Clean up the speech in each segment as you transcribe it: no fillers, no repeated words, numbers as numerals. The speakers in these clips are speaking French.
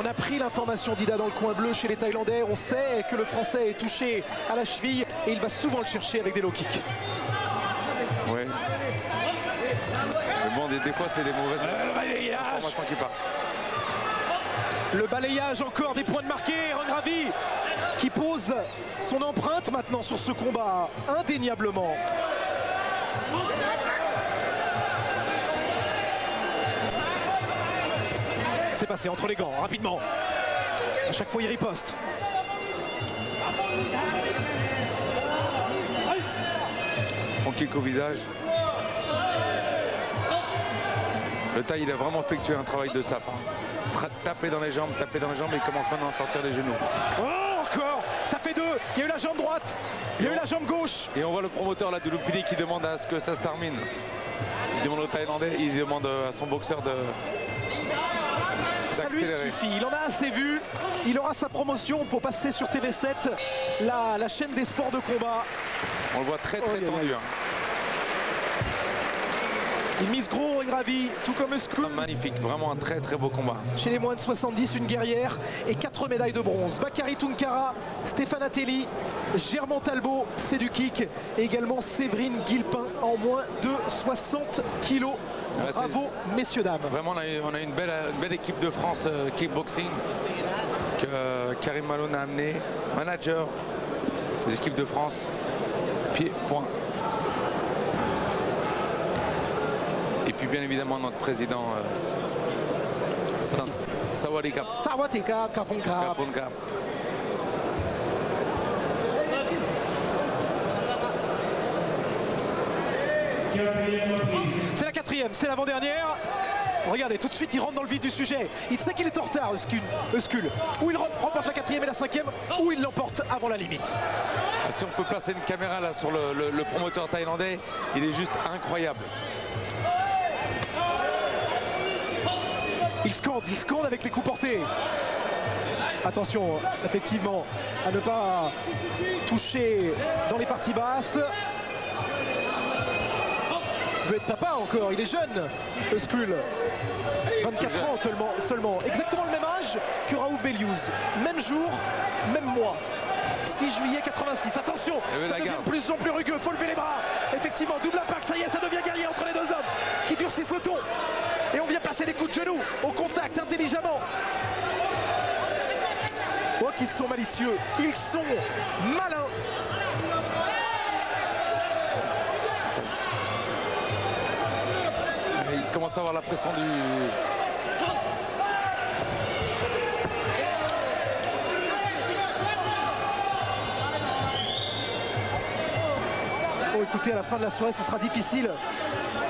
On a pris l'information d'Ida dans le coin bleu chez les Thaïlandais. On sait que le Français est touché à la cheville et il va souvent le chercher avec des low kicks. Ouais. Mais bon, des fois, c'est des mauvaises Le balayage. informations qui partent. Le balayage, encore des points de marqué. Regravi qui pose son empreinte maintenant sur ce combat, indéniablement. C'est passé entre les gants, rapidement. À chaque fois, il riposte. Son kick au visage. Le Thaï, il a vraiment effectué un travail de sape. Taper dans les jambes, il commence maintenant à sortir les genoux. Oh, encore. Ça fait deux. Il y a eu la jambe droite, il y a eu la jambe gauche. Et on voit le promoteur là de Lumpini qui demande à ce que ça se termine. Il demande au Thaïlandais, il demande à son boxeur de... Ça lui suffit, il en a assez vu. Il aura sa promotion pour passer sur TV7, la chaîne des sports de combat. On le voit très tendu. Hein. Il mise gros Regravi, tout comme Euskul. Magnifique, vraiment un très beau combat. Chez les moins de 70, une guerrière et 4 médailles de bronze. Bakary Tounkara, Stéphane Ateli, Germain Talbot, c'est du kick. Et également Séverine Guilpin en moins de 60 kilos. Bravo, messieurs, dames. Vraiment, on a une belle équipe de France kickboxing que Karim Malone a amené. Manager des équipes de France. Pied, point. Et puis bien évidemment notre président Sawadee Kap. Sawadee Kap, Kapon Kap. C'est la quatrième, c'est l'avant-dernière. Regardez, tout de suite il rentre dans le vif du sujet. Il sait qu'il est en retard, Euskul. Ou il remporte la quatrième et la cinquième, ou il l'emporte avant la limite. Ah, si on peut placer une caméra là sur le promoteur thaïlandais, il est juste incroyable. Il scande avec les coups portés. Attention, effectivement, à ne pas toucher dans les parties basses. Il veut être papa encore, il est jeune, Euskul. 24 ans seulement. Exactement le même âge que Raouf Beliouz. Même jour, même mois. 6 juillet 86. Attention, ça devient de plus en plus rugueux. Faut lever les bras. Effectivement, double impact. Ça y est, ça devient guerrier entre les deux hommes qui durcissent le ton. Et on vient passer des coups de genoux au contact intelligemment. Oh, qu'ils sont malicieux. Ils sont malins. Il commence à avoir la pression du... Bon, écoutez, à la fin de la soirée, ce sera difficile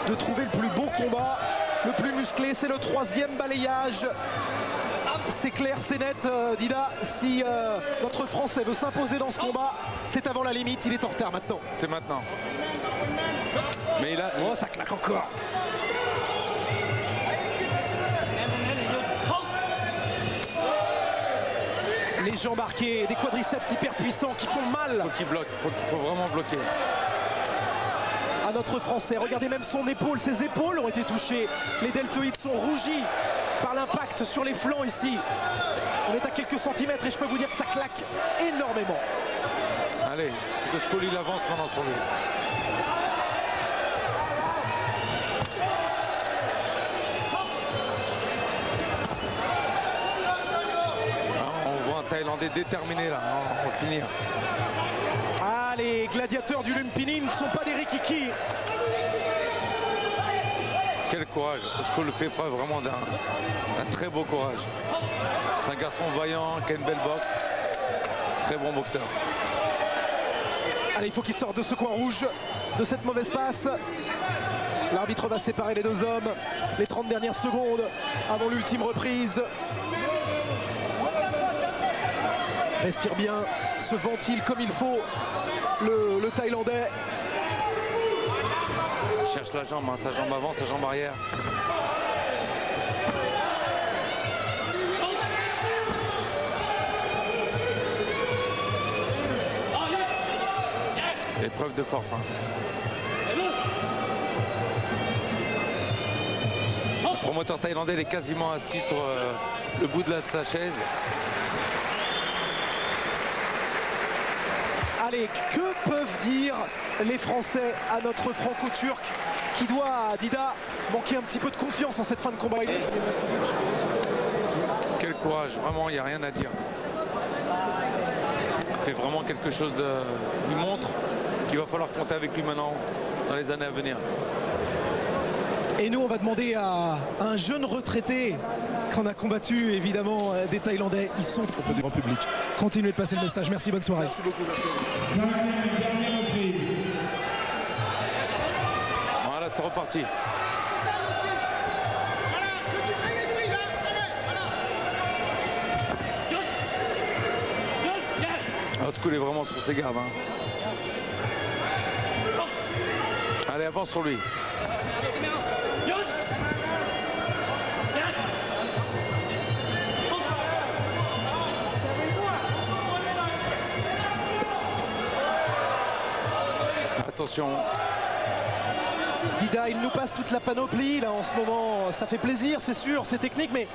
de trouver le plus beau combat, le plus musclé. C'est le troisième balayage. C'est clair, c'est net, Dida. Si notre Français veut s'imposer dans ce combat, c'est avant la limite. Il est en retard maintenant. C'est maintenant. Mais il a... Oh, ça claque encore. Les jambes marquées, des quadriceps hyper puissants qui font mal. Faut qu'il bloque, faut vraiment bloquer. À notre Français, regardez même son épaule, ses épaules ont été touchées. Les deltoïdes sont rougis par l'impact sur les flancs ici. On est à quelques centimètres et je peux vous dire que ça claque énormément. Allez, il faut que Scully avance maintenant sur lui. Thaïlandais déterminé là, on va finir. Ah, les gladiateurs du Lumpini ne sont pas des rikiki. Quel courage, Euskul fait preuve vraiment d'un très beau courage. C'est un garçon vaillant, qui a une belle boxe, très bon boxeur. Allez, il faut qu'il sorte de ce coin rouge, de cette mauvaise passe. L'arbitre va séparer les deux hommes, les 30 dernières secondes avant l'ultime reprise. Respire bien, se ventile comme il faut, le Thaïlandais. Cherche la jambe, hein, sa jambe avant, sa jambe arrière. Épreuve de force. Hein. Le promoteur thaïlandais est quasiment assis sur le bout de sa chaise. Allez, que peuvent dire les Français à notre franco-turc qui doit, Dida, manquer un petit peu de confiance en cette fin de combat? Quel courage, vraiment, il n'y a rien à dire. Il fait vraiment quelque chose de... Il montre qu'il va falloir compter avec lui maintenant dans les années à venir. Et nous, on va demander à un jeune retraité qu'on a combattu, évidemment, des Thaïlandais. Ils sont auprès du grand public. Continuez de passer le message. Merci, bonne soirée. Merci beaucoup. Merci. Voilà, c'est reparti. Old est vraiment sur ses gardes. Hein. Allez, avance sur lui. Attention. Dida, il nous passe toute la panoplie là en ce moment. Ça fait plaisir, c'est sûr, c'est technique, mais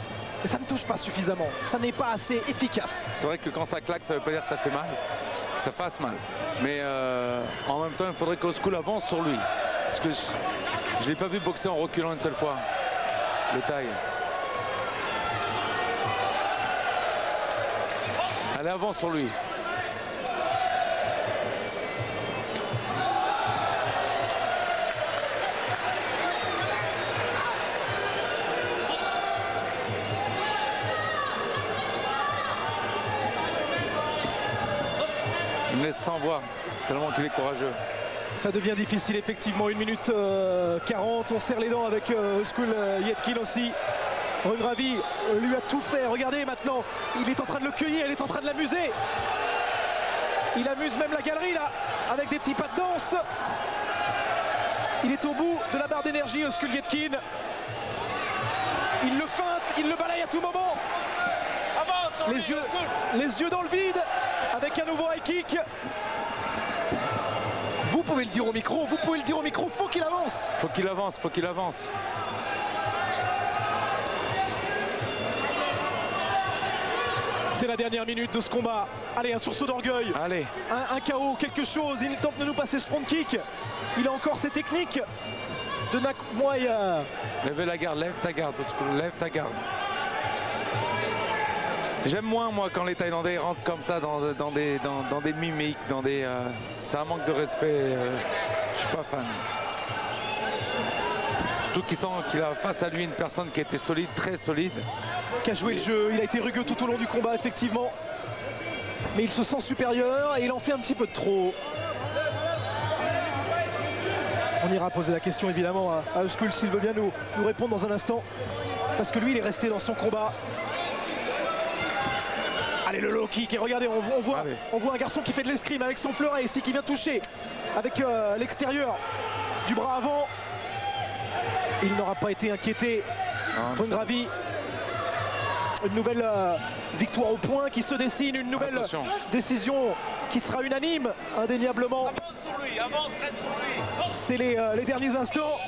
ça ne touche pas suffisamment. Ça n'est pas assez efficace. C'est vrai que quand ça claque, ça ne veut pas dire que ça fait mal, que ça fasse mal. Mais en même temps, il faudrait qu'Old avance sur lui. Parce que je ne l'ai pas vu boxer en reculant une seule fois. Le taille. Allez, avance sur lui. Il me laisse sans voix, tellement qu'il est courageux. Ça devient difficile effectivement, 1 minute 40, on serre les dents avec Özgür Yetkin aussi. Regravi lui a tout fait, regardez maintenant, il est en train de le cueillir, il est en train de l'amuser. Il amuse même la galerie là, avec des petits pas de danse. Il est au bout de la barre d'énergie, Özgür Yetkin. Il le feinte, il le balaye à tout moment. Les yeux dans le vide, avec un nouveau high kick. Vous pouvez le dire au micro, faut qu'il avance. Faut qu'il avance, faut qu'il avance. C'est la dernière minute de ce combat. Allez, un sursaut d'orgueil. Allez. Un KO, quelque chose. Il tente de nous passer ce front kick. Il a encore ses techniques de Nakumoya. Lève la garde, lève ta garde, lève ta garde. J'aime moins, moi, quand les Thaïlandais rentrent comme ça dans des mimiques, c'est un manque de respect. Je suis pas fan. Surtout qu'il sent qu'il a face à lui une personne qui était solide, très solide. Qui a joué le jeu, il a été rugueux tout au long du combat, effectivement. Mais il se sent supérieur et il en fait un petit peu de trop. On ira poser la question, évidemment, à Özgür s'il veut bien nous répondre dans un instant. Parce que lui, il est resté dans son combat. Allez, le low kick, et regardez, on voit un garçon qui fait de l'escrime avec son fleuret ici, qui vient toucher avec l'extérieur du bras avant. Il n'aura pas été inquiété. Regravi, une nouvelle victoire au point qui se dessine, une nouvelle décision qui sera unanime, indéniablement. Avance sur lui, avance, reste sur lui. C'est les derniers instants.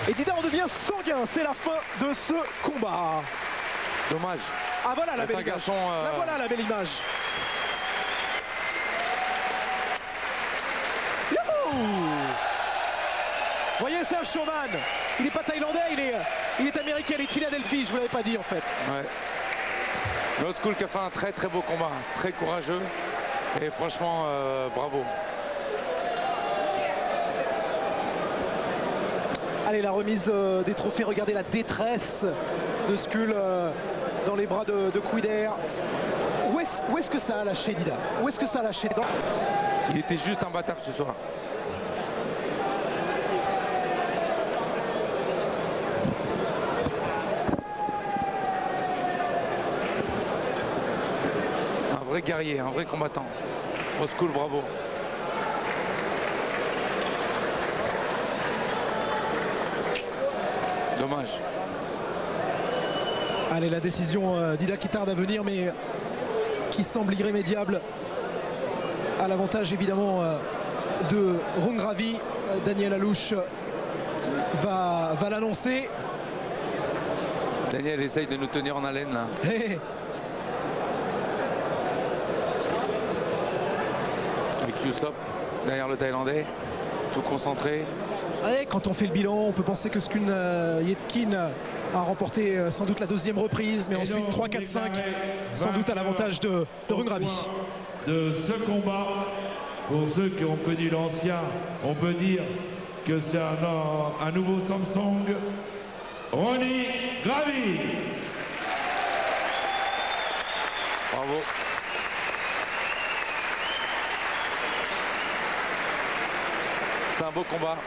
Et Dida, on devient sanguin, c'est la fin de ce combat. Dommage. Ah voilà la belle image. Là, voilà la belle image. Youhou! Vous voyez, c'est un showman. Il n'est pas thaïlandais, il est américain, il est de Philadelphie, je vous l'avais pas dit en fait. Ouais. Old School qui a fait un très très beau combat, très courageux et franchement bravo. Allez, la remise des trophées, regardez la détresse de Skull dans les bras de Kouider. Où est-ce que ça a lâché, Dida? Où est-ce que ça a lâché? Il était juste imbattable ce soir. Un vrai guerrier, un vrai combattant. Old School, bravo. Dommage. Allez, la décision Dida qui tarde à venir, mais qui semble irrémédiable. À l'avantage évidemment de Regravi. Daniel Alouche va l'annoncer. Daniel essaye de nous tenir en haleine là. Hey. Avec Yuslop derrière le Thaïlandais, tout concentré. Ouais, quand on fait le bilan, on peut penser que Skun Yetkin a remporté sans doute la deuxième reprise, mais ensuite 3, 4, 5, sans doute à l'avantage de Rungravi. De ce combat, pour ceux qui ont connu l'ancien, on peut dire que c'est un nouveau Samsung, Ronnie Gravi. Bravo. C'est un beau combat.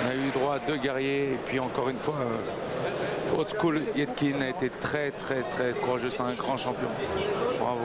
On a eu droit à 2 guerriers et puis encore une fois, Old School Yetkin a été très courageux. C'est un grand champion. Bravo.